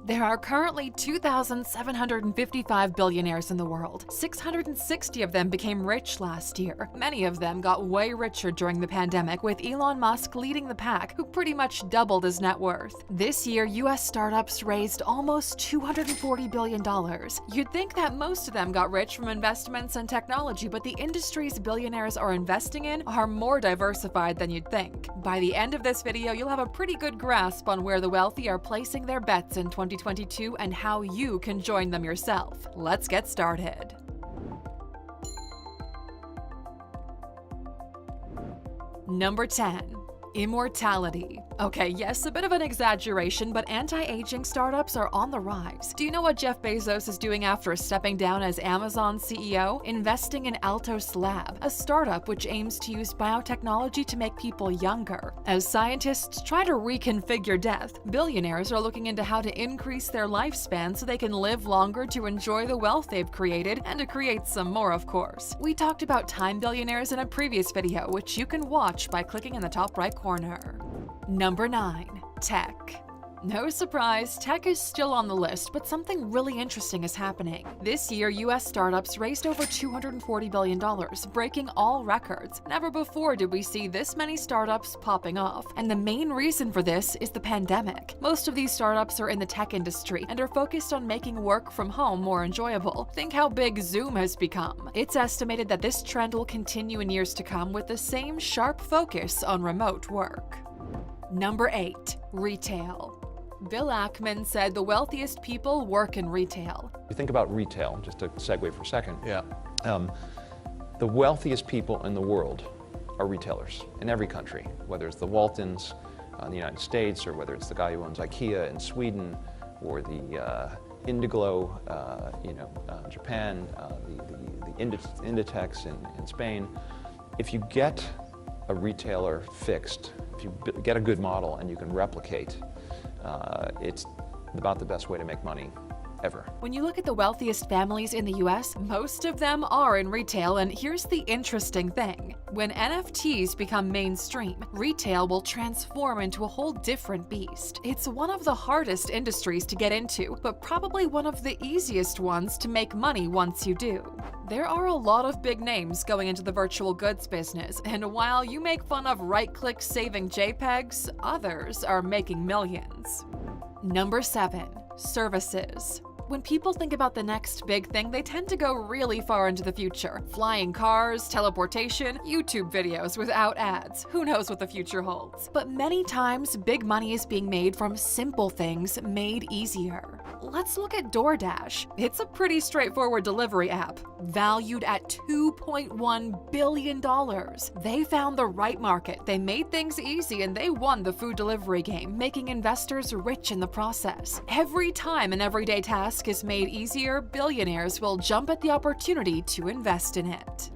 There are currently 2,755 billionaires in the world. 660 of them became rich last year. Many of them got way richer during the pandemic, with Elon Musk leading the pack, who pretty much doubled his net worth. This year, US startups raised almost $240 billion. You'd think that most of them got rich from investments in technology, but the industries billionaires are investing in are more diversified than you'd think. By the end of this video, you'll have a pretty good grasp on where the wealthy are placing their bets in 2022 and how you can join them yourself. Let's get started. Number 10. Immortality. Okay, yes, a bit of an exaggeration, but anti-aging startups are on the rise. Do you know what Jeff Bezos is doing after stepping down as Amazon CEO? Investing in Altos Lab, a startup which aims to use biotechnology to make people younger. As scientists try to reconfigure death, billionaires are looking into how to increase their lifespan so they can live longer to enjoy the wealth they've created and to create some more, of course. We talked about time billionaires in a previous video, which you can watch by clicking in the top right corner. Number 9. Tech. No surprise, tech is still on the list, but something really interesting is happening. This year, US startups raised over $240 billion, breaking all records. Never before did we see this many startups popping off, and the main reason for this is the pandemic. Most of these startups are in the tech industry and are focused on making work from home more enjoyable. Think how big Zoom has become. It's estimated that this trend will continue in years to come with the same sharp focus on remote work. Number 8. Retail. Bill Ackman said the wealthiest people work in retail. You think about retail, just to segue for a second. Yeah. The wealthiest people in the world are retailers in every country, whether it's the Waltons in the United States, or whether it's the guy who owns IKEA in Sweden, or the Indiglo, Japan, the Inditex in Spain. If you get a retailer fixed, if you get a good model and you can replicate, it's about the best way to make money ever. When you look at the wealthiest families in the US, most of them are in retail, and here's the interesting thing. When NFTs become mainstream, retail will transform into a whole different beast. It's one of the hardest industries to get into, but probably one of the easiest ones to make money once you do. There are a lot of big names going into the virtual goods business, and while you make fun of right-click saving JPEGs, others are making millions. Number 7. Services. When people think about the next big thing, they tend to go really far into the future. Flying cars, teleportation, YouTube videos without ads. Who knows what the future holds? But many times, big money is being made from simple things made easier. Let's look at DoorDash. It's a pretty straightforward delivery app, valued at $2.1 billion. They found the right market, they made things easy, and they won the food delivery game, making investors rich in the process. Every time an everyday task is made easier, billionaires will jump at the opportunity to invest in it.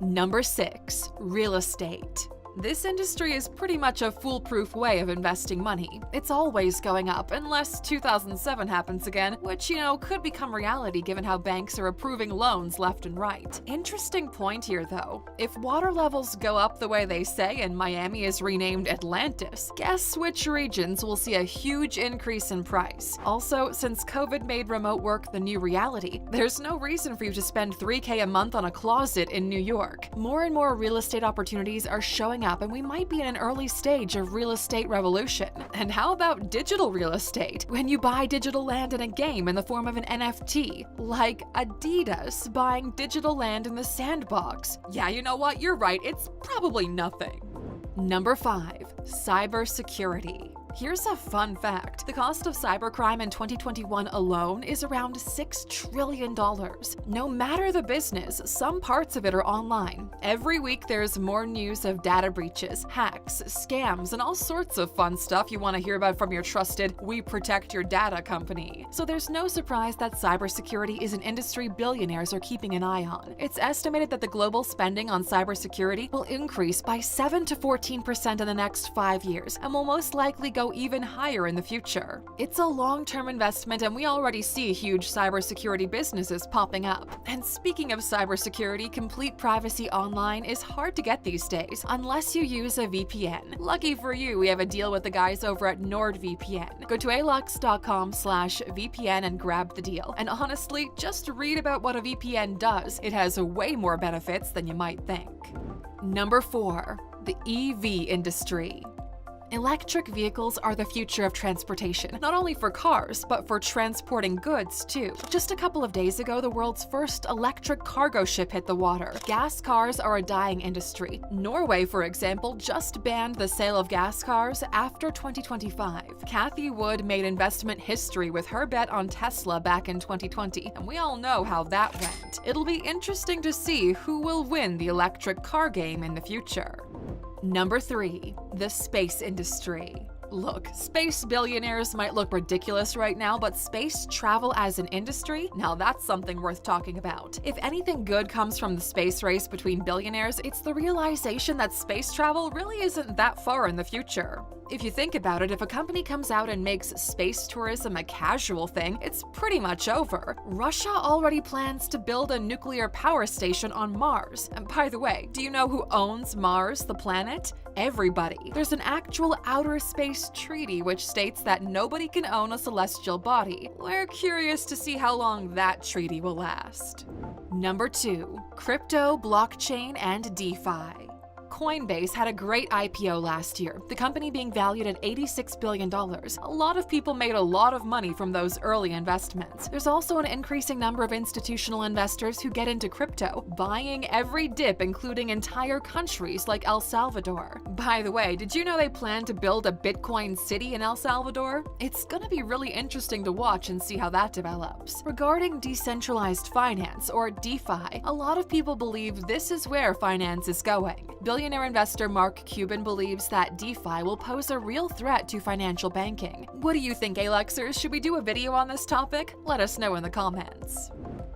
Number 6. Real estate. This industry is pretty much a foolproof way of investing money. It's always going up, unless 2007 happens again, which, could become reality given how banks are approving loans left and right. Interesting point here, though. If water levels go up the way they say and Miami is renamed Atlantis, guess which regions will see a huge increase in price? Also, since COVID made remote work the new reality, there's no reason for you to spend $3K a month on a closet in New York. More and more real estate opportunities are showing up, and we might be in an early stage of real estate revolution. And how about digital real estate? When you buy digital land in a game in the form of an NFT, like Adidas buying digital land in the Sandbox. Yeah, you know what? You're right. It's probably nothing. Number 5. Cybersecurity. Here's a fun fact. The cost of cybercrime in 2021 alone is around $6 trillion. No matter the business, some parts of it are online. Every week there's more news of data breaches, hacks, scams, and all sorts of fun stuff you want to hear about from your trusted "We Protect Your Data" company. So there's no surprise that cybersecurity is an industry billionaires are keeping an eye on. It's estimated that the global spending on cybersecurity will increase by 7 to 14% in the next 5 years, and will most likely go go even higher in the future. It's a long-term investment, and we already see huge cybersecurity businesses popping up. And speaking of cybersecurity, complete privacy online is hard to get these days, unless you use a VPN. Lucky for you, we have a deal with the guys over at NordVPN. Go to alux.com/VPN and grab the deal. And honestly, just read about what a VPN does. It has way more benefits than you might think. Number 4. The EV industry. Electric vehicles are the future of transportation, not only for cars, but for transporting goods too. Just a couple of days ago, the world's first electric cargo ship hit the water. Gas cars are a dying industry. Norway, for example, just banned the sale of gas cars after 2025. Cathie Wood made investment history with her bet on Tesla back in 2020, and we all know how that went. It'll be interesting to see who will win the electric car game in the future. Number 3. The space industry. Look, space billionaires might look ridiculous right now, but space travel as an industry? Now that's something worth talking about. If anything good comes from the space race between billionaires, it's the realization that space travel really isn't that far in the future. If you think about it, if a company comes out and makes space tourism a casual thing, it's pretty much over. Russia already plans to build a nuclear power station on Mars. And by the way, do you know who owns Mars, the planet? Everybody. There's an actual outer space treaty which states that nobody can own a celestial body. We're curious to see how long that treaty will last. Number 2. Crypto, blockchain, and DeFi. Coinbase had a great IPO last year, the company being valued at $86 billion. A lot of people made a lot of money from those early investments. There's also an increasing number of institutional investors who get into crypto, buying every dip, including entire countries like El Salvador. By the way, did you know they plan to build a Bitcoin city in El Salvador? It's gonna be really interesting to watch and see how that develops. Regarding decentralized finance, or DeFi, a lot of people believe this is where finance is going. Billionaire investor Mark Cuban believes that DeFi will pose a real threat to financial banking. What do you think, Aluxers? Should we do a video on this topic? Let us know in the comments.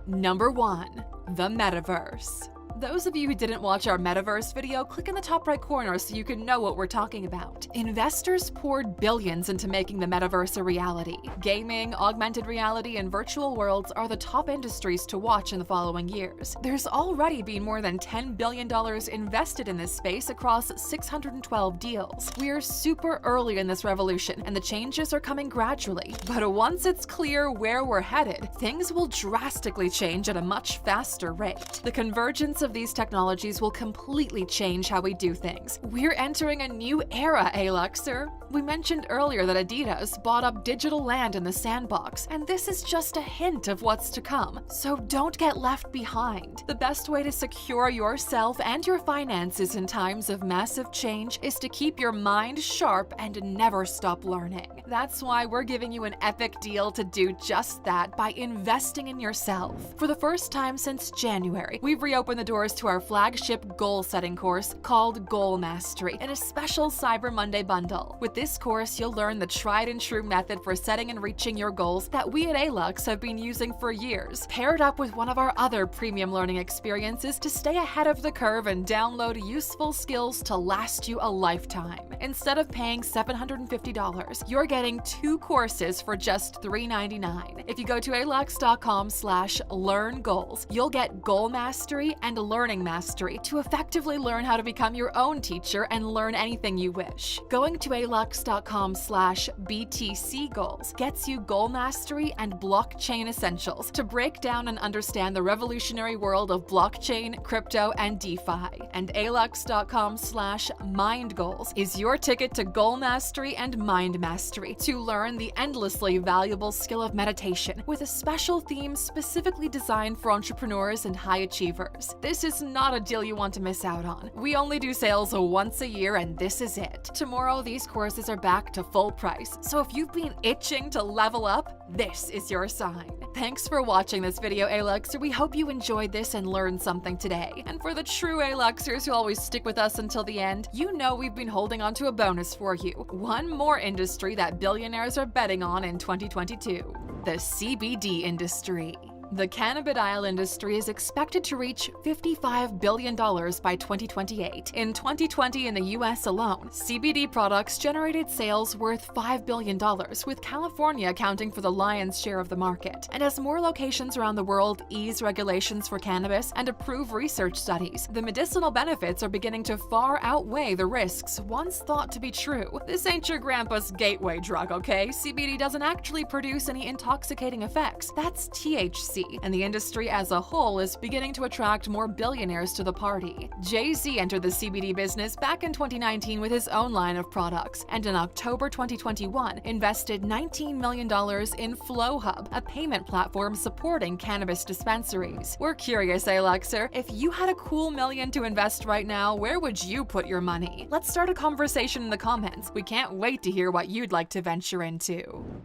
Number 1. The Metaverse. Those of you who didn't watch our Metaverse video, click in the top right corner so you can know what we're talking about. Investors poured billions into making the Metaverse a reality. Gaming, augmented reality, and virtual worlds are the top industries to watch in the following years. There's already been more than $10 billion invested in this space across 612 deals. We're super early in this revolution, and the changes are coming gradually. But once it's clear where we're headed, things will drastically change at a much faster rate. The convergence of these technologies will completely change how we do things. We're entering a new era, Aluxer. We mentioned earlier that Adidas bought up digital land in the sandbox, and this is just a hint of what's to come. So don't get left behind. The best way to secure yourself and your finances in times of massive change is to keep your mind sharp and never stop learning. That's why we're giving you an epic deal to do just that by investing in yourself. For the first time since January, we've reopened the doors to our flagship goal-setting course called Goal Mastery in a special Cyber Monday bundle. With this course, you'll learn the tried-and-true method for setting and reaching your goals that we at Alux have been using for years, paired up with one of our other premium learning experiences to stay ahead of the curve and download useful skills to last you a lifetime. Instead of paying $750, you're getting 2 courses for just $399. If you go to alux.com/learngoals, you'll get Goal Mastery and Learning Mastery to effectively learn how to become your own teacher and learn anything you wish. Going to alux.com/BTC goals gets you Goal Mastery and Blockchain Essentials to break down and understand the revolutionary world of blockchain, crypto, and DeFi. And alux.com/mind goals is your ticket to Goal Mastery and Mind Mastery to learn the endlessly valuable skill of meditation with a special theme specifically designed for entrepreneurs and high achievers. This is not a deal you want to miss out on. We only do sales once a year, and this is it. Tomorrow, these courses are back to full price, so if you've been itching to level up, this is your sign. Thanks for watching this video, Aluxer. We hope you enjoyed this and learned something today. And for the true Aluxers who always stick with us until the end, you know we've been holding on to a bonus for you. One more industry that billionaires are betting on in 2022. The CBD industry. The cannabidiol industry is expected to reach $55 billion by 2028. In 2020, in the US alone, CBD products generated sales worth $5 billion, with California accounting for the lion's share of the market. And as more locations around the world ease regulations for cannabis and approve research studies, the medicinal benefits are beginning to far outweigh the risks once thought to be true. This ain't your grandpa's gateway drug, okay? CBD doesn't actually produce any intoxicating effects. That's THC, and the industry as a whole is beginning to attract more billionaires to the party. Jay-Z entered the CBD business back in 2019 with his own line of products, and in October 2021 invested $19 million in FlowHub, a payment platform supporting cannabis dispensaries. We're curious, Luxor, if you had a cool million to invest right now, where would you put your money? Let's start a conversation in the comments. We can't wait to hear what you'd like to venture into.